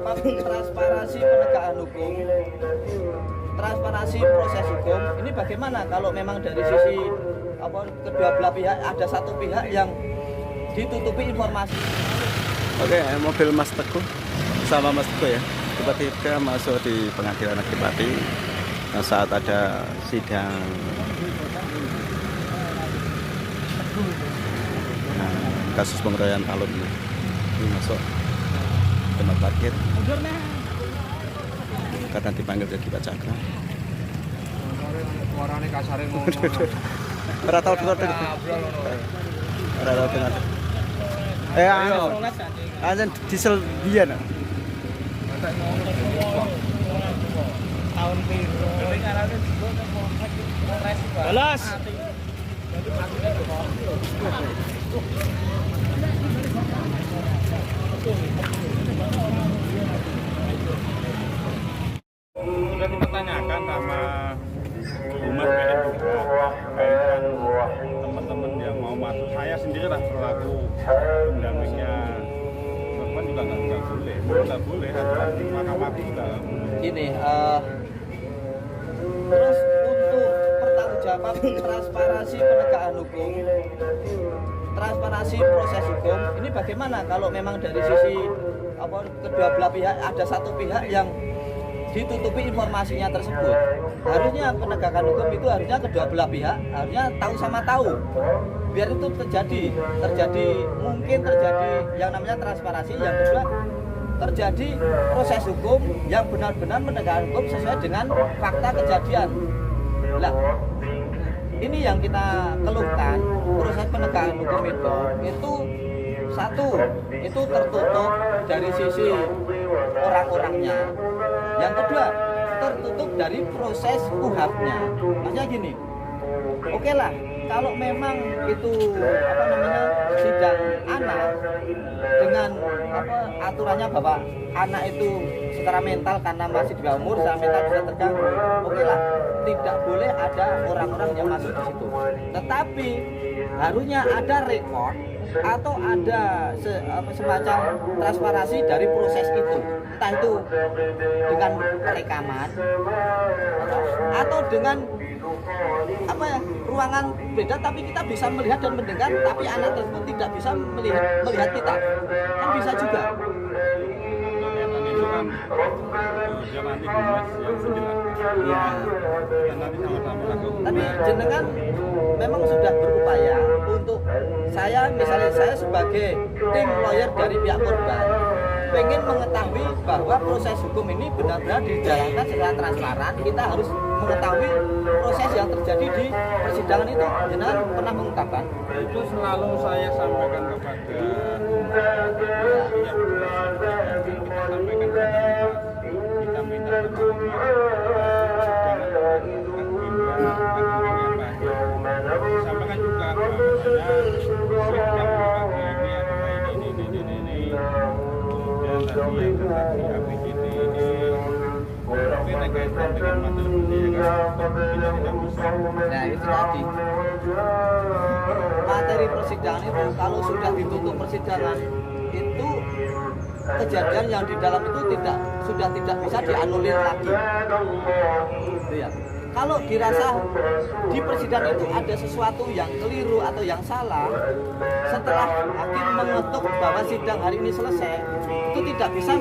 jawab transparansi penegakan hukum, transparansi proses hukum ini bagaimana kalau memang dari sisi kedua belah pihak ada satu pihak yang ditutupi informasi. Oke, mobil Mas Teguh sama Mas Teguh ya, tiba-tiba masuk di pengadilan negeri Pati saat ada sidang kasus pengeroyokan Talun ini masuk tempat parkir karena dipanggil jadi Pak Cakra. Suarane kasare ngono. Ora tau dengar. Ora tau dengar. Ayo. Anjen diesel biyen. Tahun piro? Balas. Sudah dipertanyakan sama Humas BN juga kaitan teman-teman yang mau masuk. Saya sendiri lah selaku pendampingnya korban juga nggak boleh aturan Mahkamah Agung juga nggak boleh. Gini, terus untuk pertanggungjawaban transparansi penegakan hukum, transparansi proses hukum ini bagaimana kalau memang dari sisi kedua belah pihak ada satu pihak yang ditutupi informasinya tersebut. Harusnya penegakan hukum itu harusnya kedua belah pihak harusnya tahu sama tahu, biar itu mungkin terjadi yang namanya transparansi. Yang kedua, terjadi proses hukum yang benar-benar menegakkan hukum sesuai dengan fakta kejadian. Lah, ini yang kita keluhkan, proses penegakan hukum itu satu, itu tertutup dari sisi orang-orangnya. Yang kedua, tertutup dari proses UHAP-nya. Maksudnya gini, oke lah, kalau memang itu sidang anak dengan aturannya bahwa anak itu secara mental karena masih di bawah umur, secara mental bisa terganggu, oke lah, tidak boleh ada orang-orang yang masuk di situ. Tetapi harusnya ada rekod atau ada semacam transparansi dari proses itu, entah itu dengan rekaman atau dengan ruangan beda, tapi kita bisa melihat dan mendengar, tapi anak tersebut tidak bisa melihat kita, kan bisa juga. Itu kan dia nanti Humas yang menjelaskan. Iya. Dan nanti sama-sama langsung. Tapi jenengan memang sudah berupaya untuk misalnya saya sebagai tim lawyer dari pihak korban pengen mengetahui bahwa proses hukum ini benar-benar dijalankan secara transparan. Kita harus mengetahui proses yang terjadi di persidangan itu. Jenengan pernah mengungkapkan? Itu selalu saya sampaikan kepada pihak kita sampaikan kita minta sampaikan juga bahwasanya kemudian tadi yang tadi APJD ini mungkin kaitan dengan materi kita tidak bisa. Nah itu tadi, materi persidangan itu kalau sudah ditutup persidangan itu kejadian yang di dalam itu sudah tidak bisa dianulir lagi. Ya. Kalau dirasa di persidangan itu ada sesuatu yang keliru atau yang salah, setelah hakim mengetuk bahwa sidang hari ini selesai, itu tidak bisa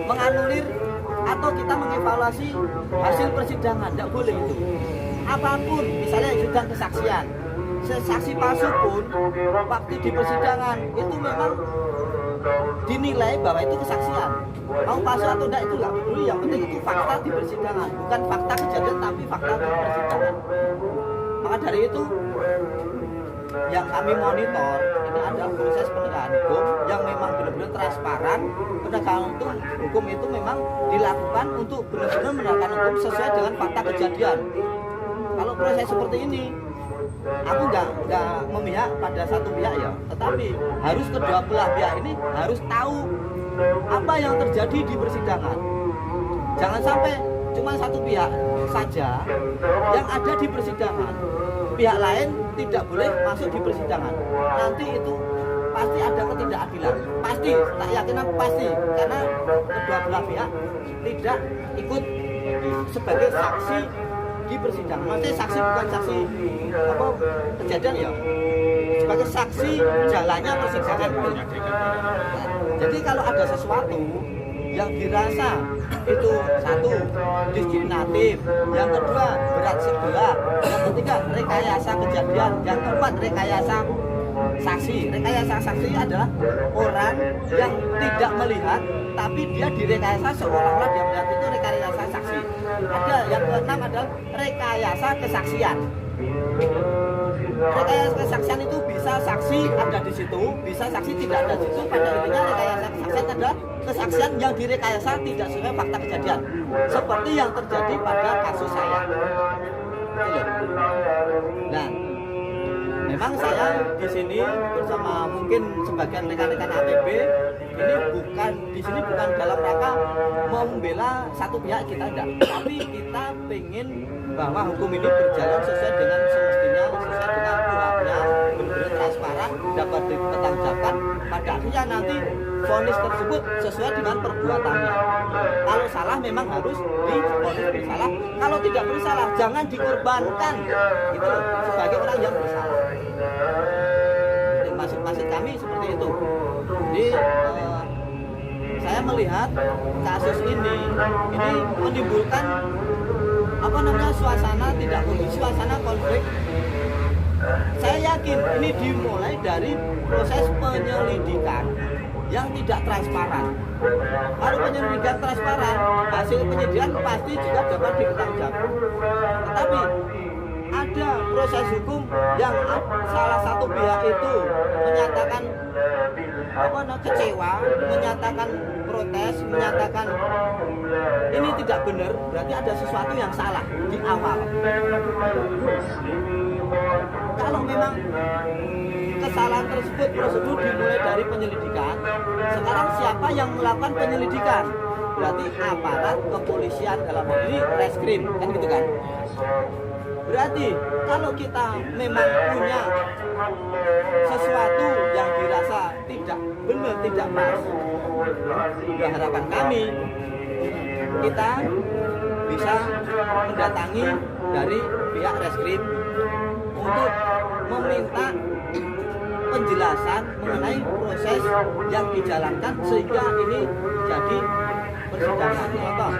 menganulir atau kita mengevaluasi hasil persidangan, tidak boleh itu. Apapun, misalnya sidang kesaksian, saksi palsu pun waktu di persidangan itu memang dinilai bahwa itu kesaksian. Mau palsu atau tidak itu nggak peduli, yang penting itu fakta di persidangan, bukan fakta kejadian tapi fakta di persidangan. Maka dari itu yang kami monitor ini adalah proses penegakan hukum yang memang benar-benar transparan. Penegakan hukum itu memang dilakukan untuk benar-benar menegakkan hukum sesuai dengan fakta kejadian. Kalau proses seperti ini, aku nggak memihak pada satu pihak ya, tetapi harus kedua belah pihak ini harus tahu apa yang terjadi di persidangan. Jangan sampai cuma satu pihak saja yang ada di persidangan, pihak lain tidak boleh masuk di persidangan. Nanti itu pasti ada ketidakadilan. Pasti, tak yakinan pasti, karena kedua belah pihak tidak ikut sebagai saksi di persidangan. Maksudnya saksi bukan saksi apa kejadian ya, sebagai saksi jalannya persidangan. Jadi kalau ada sesuatu yang dirasa itu satu diskriminatif, yang kedua berat sebelah, yang ketiga rekayasa kejadian, yang keempat rekayasa saksi. Rekayasa saksi adalah orang yang tidak melihat tapi dia direkayasa seolah-olah dia melihat, itu rekayasa saksi. Ada yang keenam adalah rekayasa kesaksian. Rekayasa kesaksian itu bisa saksi ada di situ, bisa saksi tidak ada di situ. Pada intinya rekayasa kesaksian adalah kesaksian yang direkayasa tidak sesuai fakta kejadian, seperti yang terjadi pada kasus saya. Nah, memang saya di sini bersama mungkin sebagian rekan-rekan APB ini bukan dalam rangka membela satu pihak, kita tidak, tapi kita pengen bahwa hukum ini berjalan sesuai dengan semestinya, sesuai dengan kuhapnya, benar-benar transparan, dapat dipertanggungjawabkan. Pada akhirnya nanti vonis tersebut sesuai dengan perbuatannya. Kalau salah memang harus divonis bersalah, kalau tidak bersalah jangan dikorbankan, gitu loh, sebagai orang yang bersalah. Maksud kami seperti itu. Jadi saya melihat kasus ini menimbulkan suasana tidak kondusif, suasana konflik. Saya yakin ini dimulai dari proses penyelidikan yang tidak transparan. Kalau penyelidikan transparan, hasil penyelidikan pasti juga dapat dipertanggungjawabkan. Tetapi ada proses hukum yang salah satu pihak itu menyatakan kecewa, menyatakan protes, menyatakan ini tidak benar, berarti ada sesuatu yang salah di awal. Kalau memang kesalahan tersebut prosedur dimulai dari penyelidikan, sekarang siapa yang melakukan penyelidikan? Berarti aparat kepolisian, dalam hal ini reskrim, kan gitu kan? Berarti kalau kita memang punya sesuatu yang dirasa tidak benar, tidak pas, harapan kami kita bisa mendatangi dari pihak reskrim untuk meminta penjelasan mengenai proses yang dijalankan sehingga ini jadi persidangan. Contoh,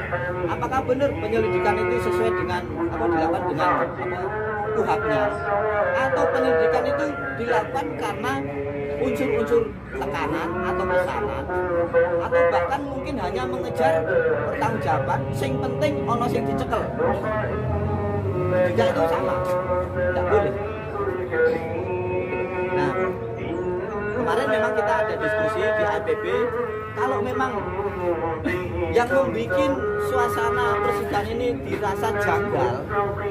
apakah benar penyelidikan itu sesuai dengan dilakukan dengan kuhapnya, atau penyelidikan itu dilakukan karena unsur-unsur tekanan atau pesanan, atau bahkan mungkin hanya mengejar pertanggungjawaban sing penting ono sing dicekel. Jika itu sama, tidak boleh. Nah, kemarin memang kita ada diskusi di APB, kalau memang yang membuat suasana persidangan ini dirasa janggal,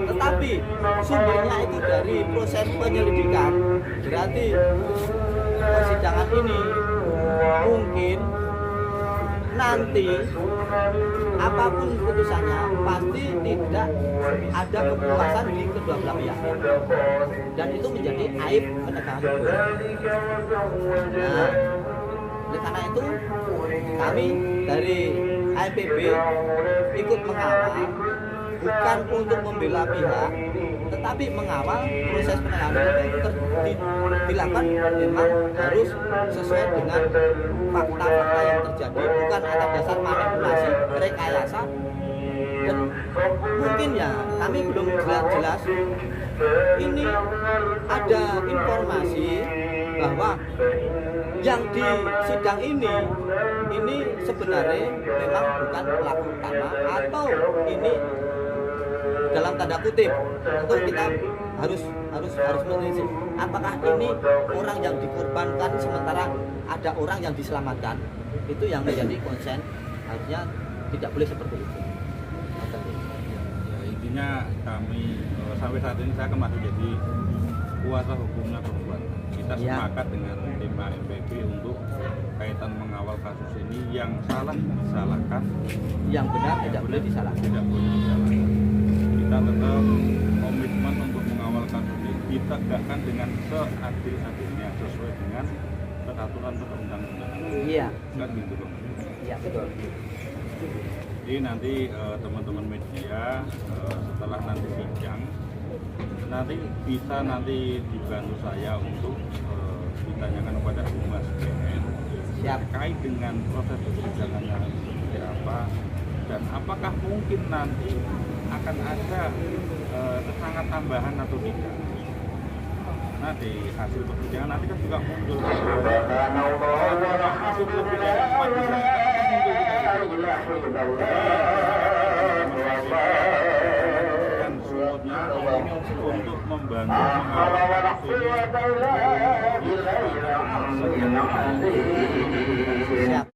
tetapi sumbernya itu dari proses penyelidikan, berarti persidangan ini mungkin nanti apapun putusannya pasti tidak ada kepuasan di kedua belah pihak, dan itu menjadi aib penegakan hukum. Nah, oleh karena itu kami dari APB ikut mengawal, bukan untuk membela pihak, tetapi mengawal proses penegakan hukum dilakukan memang harus sesuai dengan fakta-fakta yang terjadi, bukan atas dasar manipulasi, rekayasa. Dan mungkin ya kami belum jelas ini ada informasi bahwa yang di sidang ini sebenarnya memang bukan pelaku utama, atau ini dalam tanda kutip, tentu kita harus menelisik apakah ini orang yang dikorbankan sementara ada orang yang diselamatkan. Itu yang menjadi konsen, harusnya tidak boleh seperti itu. Ya, intinya kami sampai saat ini saya masih jadi kuasa hukumnya perempuan. Kita sepakat dengan tim APB untuk kaitan mengawal kasus ini, yang salah disalahkan, yang benar tidak boleh disalahkan. Tidak boleh disalahkan. Kita tetap komitmen untuk mengawal kasus ini, ditegakkan dengan seadil-adilnya sesuai dengan peraturan perundang-undangan. Iya, Kan gitu dong. iya betul. Jadi nanti teman-teman media setelah nanti sidang nanti bisa dibantu saya untuk ditanyakan kepada Humas BN Siap. terkait dengan proses persidangannya seperti apa dan apakah mungkin nanti akan ada tersangka tambahan atau tidak. Nah di hasil persidangan nanti kan juga muncul hasil persidangan dan semuanya untuk membantu Siap.